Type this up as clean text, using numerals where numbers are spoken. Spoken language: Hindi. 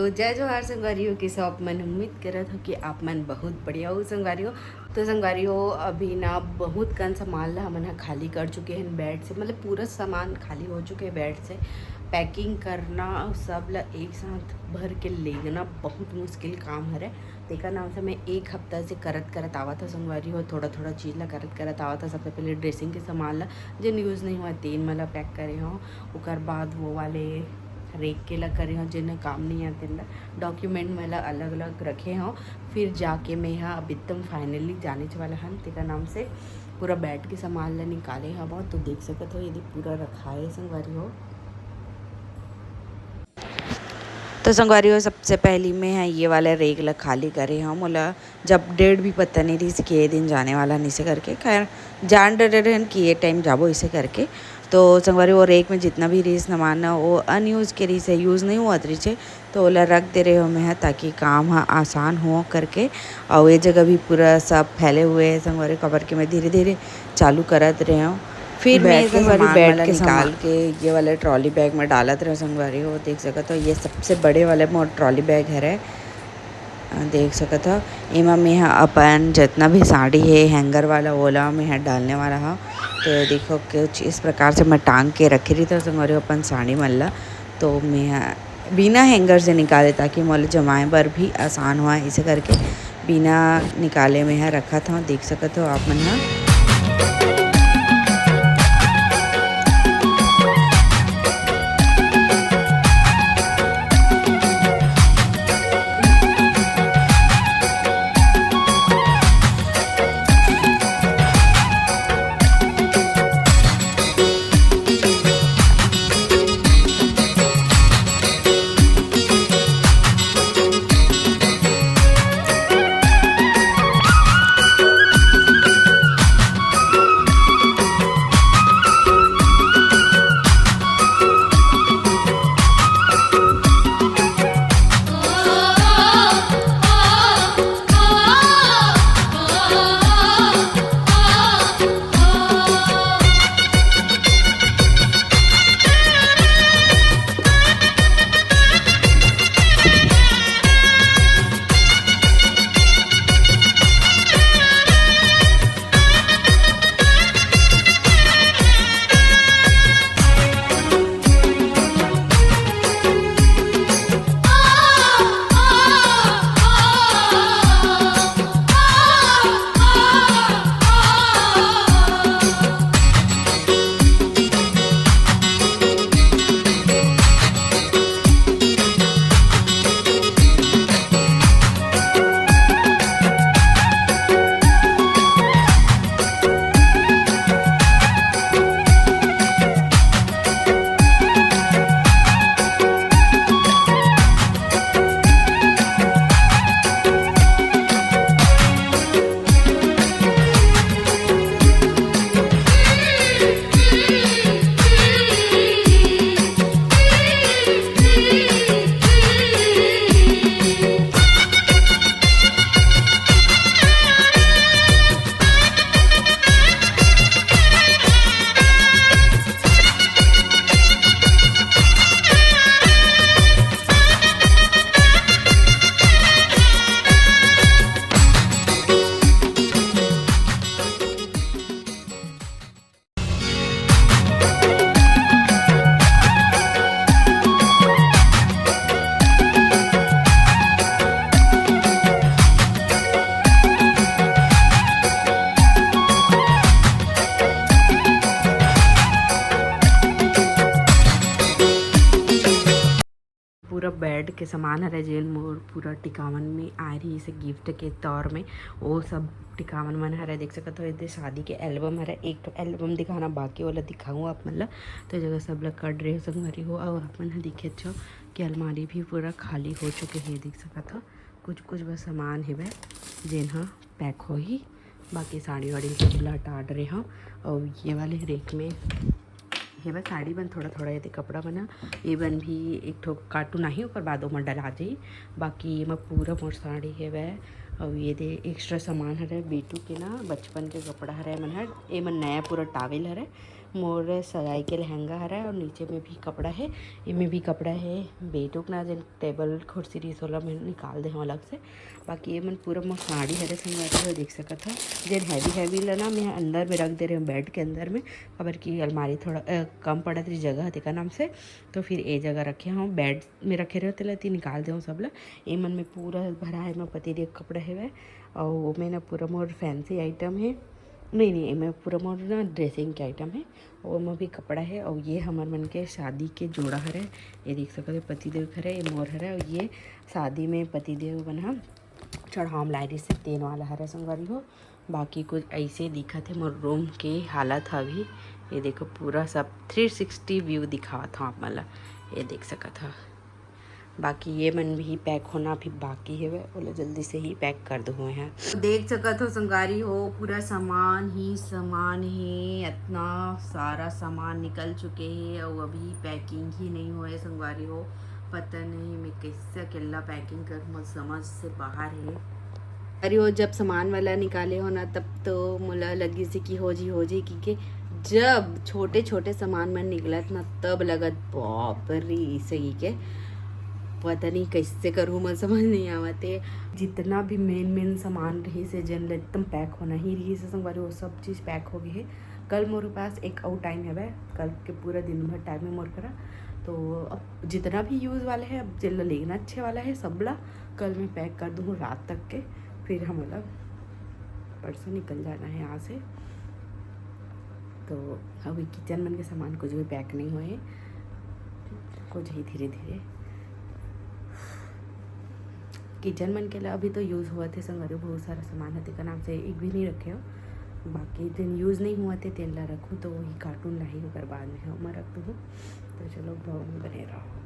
तो जय जोहार संगवारियों की शॉप मन उम्मीद करत हो कि आप मन बहुत बढ़िया हो संगवारियों। तो संगवारियों अभी ना बहुत कन सामान ला हमन खाली कर चुके हैं बेड से, मतलब पूरा सामान खाली हो चुके हैं बेड से। पैकिंग करना सब ला एक साथ भर के लेना बहुत मुश्किल काम है। तेकर नाम से मैं एक हफ्ता से करत आवा था संगवारी हो, थोड़ा थोड़ा चीज़ ला करत आवा था। सबसे पहले ड्रेसिंग के सामान ला जिन यूज़ नहीं हुआ तेन मला पैक करे हो, उकर बाद वो वाले रेक के ला करे हो जिन्हें काम नहीं आते ला डॉक्यूमेंट मेला अलग अलग रखे हों। फिर जाके मैं यहाँ अब एकदम फाइनली जाने वाला हन तेका नाम से पूरा बैठ के सामान ला निकाले हवा। तो देख सकते हो यदि पूरा रखा है संगवारी हो। तो संगवारी हो सबसे पहली में है ये वाला रेग ला खाली करे हम मोला जब डेट भी पता नहीं रही कि ये दिन जाने वाला नहीं से करके, खैर जान डरे रहन कि ये टाइम जाबो इसे करके। तो संगवारी वो रेक में जितना भी रीस सामान है वो अनयूज़ के रीस है, यूज़ नहीं हुआ रीस है तो ओला रख दे रहे हो मैं ताकि काम हाँ आसान हो करके। और ये जगह भी पूरा सब फैले हुए है संगवारी कवर के मैं धीरे धीरे चालू करत रहे हूँ। फिर मैं संगवारी बैठ के निकाल के ये वाले ट्रॉली बैग में डालत रहे संगवारी हो। देख सकते हो ये सबसे बड़े वाले मोर ट्रॉली बैग है, देख सकत हो। एमा में अपन जितना भी साड़ी है हैंगर वाला ओला में डालने वाला है। तो देखो कुछ इस प्रकार से मैं टांग के रखी रही था संगवारी अपन साड़ी मल्ला। तो मैं बिना हैंगर से निकाले ताकि मोल जमाए बर भी आसान हुआ, इसे करके बिना निकाले में रखा था। देख सकत हो आप मन पूरा बेड के सामान है जेल मोर पूरा टिकावन में आ रही इसे गिफ्ट के तौर में वो सब टिकावन मन हरा। देख सकते हो ये शादी के एल्बम हरा, एक तो एल्बम दिखाना बाकी वाला दिखाऊँ आप मतलब। तो जगह सब लोग कट रहे संगवारी हो और आप मन दिखे अच्छा कि अलमारी भी पूरा खाली हो चुके हैं। देख सकते हो कुछ कुछ बस सामान है वह जेन हाँ पैक हो ही, बाकी साड़ी वाड़ी सब लटाट रहे हो। और ये वाले रेक में ये बस साड़ी बन थोड़ा थोड़ा ये कपड़ा बना ये बन भी एक ठो कार्टून आई ओकर बाद ओमा डला जाई। बाकी ये पूरा मोर साड़ी है वह और ये दे एक्स्ट्रा सामान हरे बेटू के ना बचपन के कपड़ा हरे मन हर ए मन नया पूरा टावेल हरे मोर सगाई के लहंगा हरा है और नीचे में भी कपड़ा है, इनमें भी कपड़ा है। बेटुक ना जन टेबल कुर्सी रिस वाला मैं निकाल दे हूँ अलग से। बाकी ये मन पूरा मोर साड़ी हरे संगवारी हो देख सकत था। जन हैवी लेना मैं अंदर में रख दे रही हूँ बेड के अंदर में, खबर की अलमारी थोड़ा कम पड़ा थी जगह है का नाम से, तो फिर ये जगह रखे हूँ बेड में रखे रहते लेती निकाल दे सब ला। ये मन में पूरा भरा है मैं पति देव कपड़ा है और वो में ना पूरा मोर फैंसी आइटम है। नहीं मैं पूरा मोर ना ड्रेसिंग के आइटम है और में भी कपड़ा है। और ये हमार मन के शादी के जोड़ा हरे, ये देख सकते हो पतिदेव हरे, ये मोर हरे और ये शादी में पतिदेव बना चढ़ाम लाइट से तेन वाला हरा संगवारी हो। बाकी कुछ ऐसे दिखा थे मोर रूम के हालत अभी, ये देखो पूरा सब 360 व्यू दिखा था आप मला, ये देख सका था। बाकी ये मन भी पैक होना भी बाकी है, वह बोले जल्दी से ही पैक कर दो हुए हैं। देख सकत हो संगारी हो पूरा सामान ही सामान है, इतना सारा सामान निकल चुके हैं और अभी पैकिंग ही नहीं हुए संगवारी हो। पता नहीं मैं कैसे अकेला पैकिंग कर, मुझ समझ से बाहर है। अरे वो जब सामान वाला निकाले हो ना तब तो मुला लगी से कि हो जी कि जब छोटे छोटे सामान में निकलत ना तब लगत बाप रे सही के पता नहीं कैसे करूँ, मैं समझ नहीं आवते। जितना भी मेन सामान रही से जन एकदम पैक होना ही रही से संगवारी वो सब चीज़ पैक हो गई है। कल मोरे पास एक और टाइम है वह, कल के पूरा दिन भर टाइम है मोर करा, तो अब जितना भी यूज़ वाला है अब जिला लेना अच्छे वाला है सबला कल मैं पैक कर दूँ रात तक के, फिर हम मतलब परसों निकल जाना है यहाँ से। तो अभी किचन मन के सामान कुछ भी पैक नहीं हुए, कुछ ही धीरे धीरे किचन मन के लिए अभी तो यूज़ हुआ थे संगवारी बहुत सारा सामान है का नाम से एक भी नहीं रखे हो। बाकी दिन यूज़ नहीं हुआ थे तेल ला रखूँ तो वही कार्टून ला ही होकर बाद में मैं रख दूँ। तो चलो ब्लॉग में बने रहो।